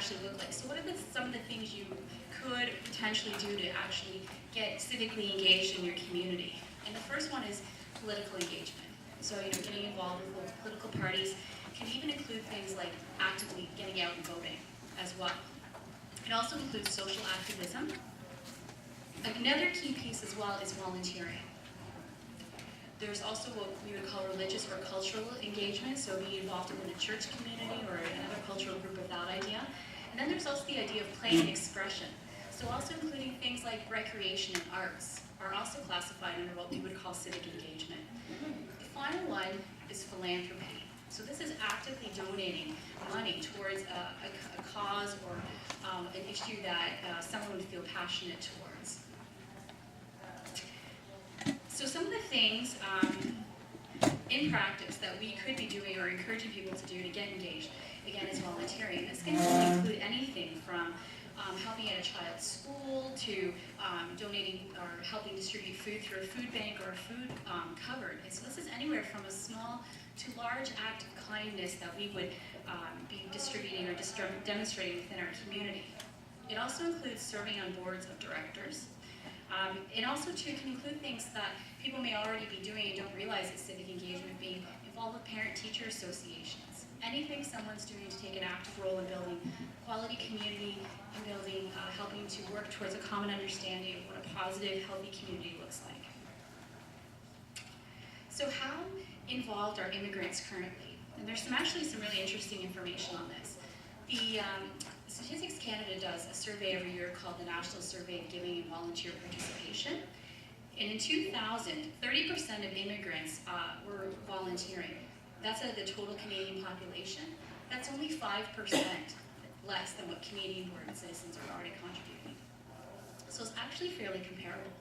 actually look like? So what are some of the things you could potentially do to actually get civically engaged in your community? And the first one is political engagement. So, getting involved with local political parties can even include things like actively getting out and voting as well. It also includes social activism. Another key piece as well is volunteering. There's also what we would call religious or cultural engagement, so being involved in a church community or another cultural group of that idea. And then there's also the idea of play and expression. So also including things like recreation and arts are also classified under what we would call civic engagement. The final one is philanthropy. So this is actively donating money towards a cause or an issue that someone would feel passionate towards. So some of the things in practice that we could be doing or encouraging people to do to get engaged, again, is volunteering. This can include anything from helping at a child's school to donating or helping distribute food through a food bank or a food cupboard. And so this is anywhere from a small to large act of kindness that we would be distributing or demonstrating within our community. It also includes serving on boards of directors. It also, too, can include things that people may already be doing and don't realize it's civic engagement, being involved with parent-teacher associations. Anything someone's doing to take an active role in building quality community and building, helping to work towards a common understanding of what a positive, healthy community looks like. So how involved are immigrants currently? And there's actually some really interesting information on this. The Statistics Canada does a survey every year called the National Survey of Giving and Volunteer Participation. And in 2000, 30% of immigrants were volunteering. That's out of the total Canadian population. That's only 5% less than what Canadian-born citizens are already contributing. So it's actually fairly comparable.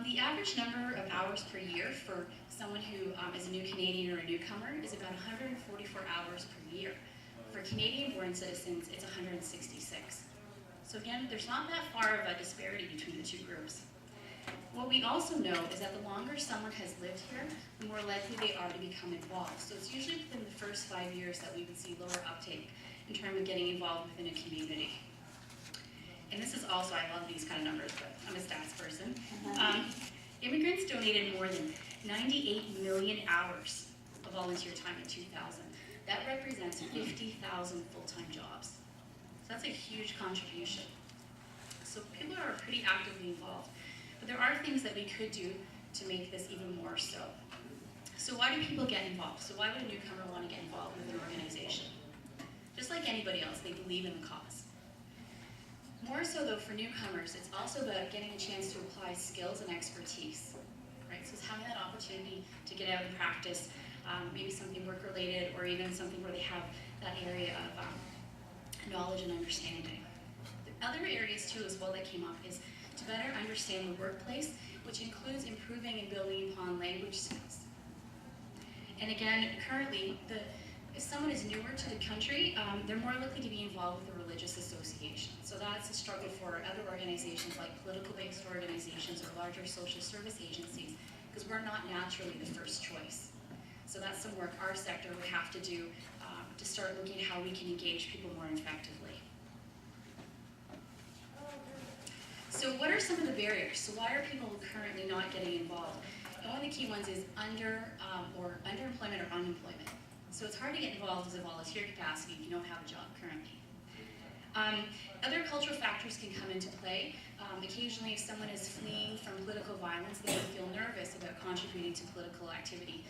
The average number of hours per year for someone who is a new Canadian or a newcomer is about 144 hours per year. For Canadian-born citizens, it's 166. So again, there's not that far of a disparity between the two groups. What we also know is that the longer someone has lived here, the more likely they are to become involved. So it's usually within the first 5 years that we would see lower uptake in terms of getting involved within a community. And this is also, I love these kind of numbers, but I'm a stats person. Immigrants donated more than 98 million hours of volunteer time in 2000. That represents 50,000 full-time jobs. So that's a huge contribution. So people are pretty actively involved. But there are things that we could do to make this even more so. So why do people get involved? So why would a newcomer want to get involved with an organization? Just like anybody else, they believe in the cause. More so though for newcomers, it's also about getting a chance to apply skills and expertise. Right? So it's having that opportunity to get out and practice maybe something work-related or even something where they have that area of knowledge and understanding. The other areas too as well that came up is to better understand the workplace, which includes improving and building upon language skills. And again, currently, if someone is newer to the country, they're more likely to be involved with a religious association. So that's a struggle for other organizations like political-based organizations or larger social service agencies, because we're not naturally the first choice. So that's some work our sector would have to do to start looking at how we can engage people more effectively. So what are some of the barriers? So why are people currently not getting involved? And one of the key ones is underemployment or unemployment. So it's hard to get involved as a volunteer capacity if you don't have a job currently. Other cultural factors can come into play. Occasionally, if someone is fleeing from political violence, they will feel nervous about contributing to political activity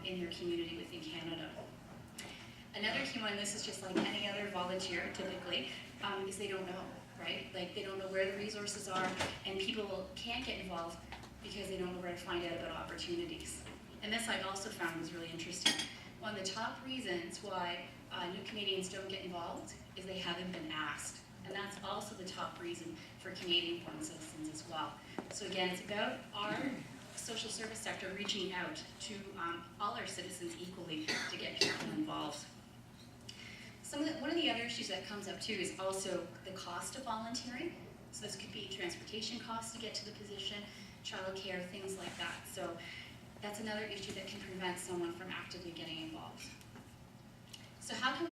in their community within Canada. Another key one, this is just like any other volunteer typically, is they don't know, right? Like they don't know where the resources are, and people can't get involved because they don't know where to find out about opportunities. And this I also found was really interesting. One of the top reasons why new Canadians don't get involved is they haven't been asked. And that's also the top reason for Canadian-born citizens as well. So again, it's about our social service sector reaching out to all our citizens equally to get people involved. One of the other issues that comes up too is also the cost of volunteering. So this could be transportation costs to get to the position, childcare, things like that. So that's another issue that can prevent someone from actively getting involved.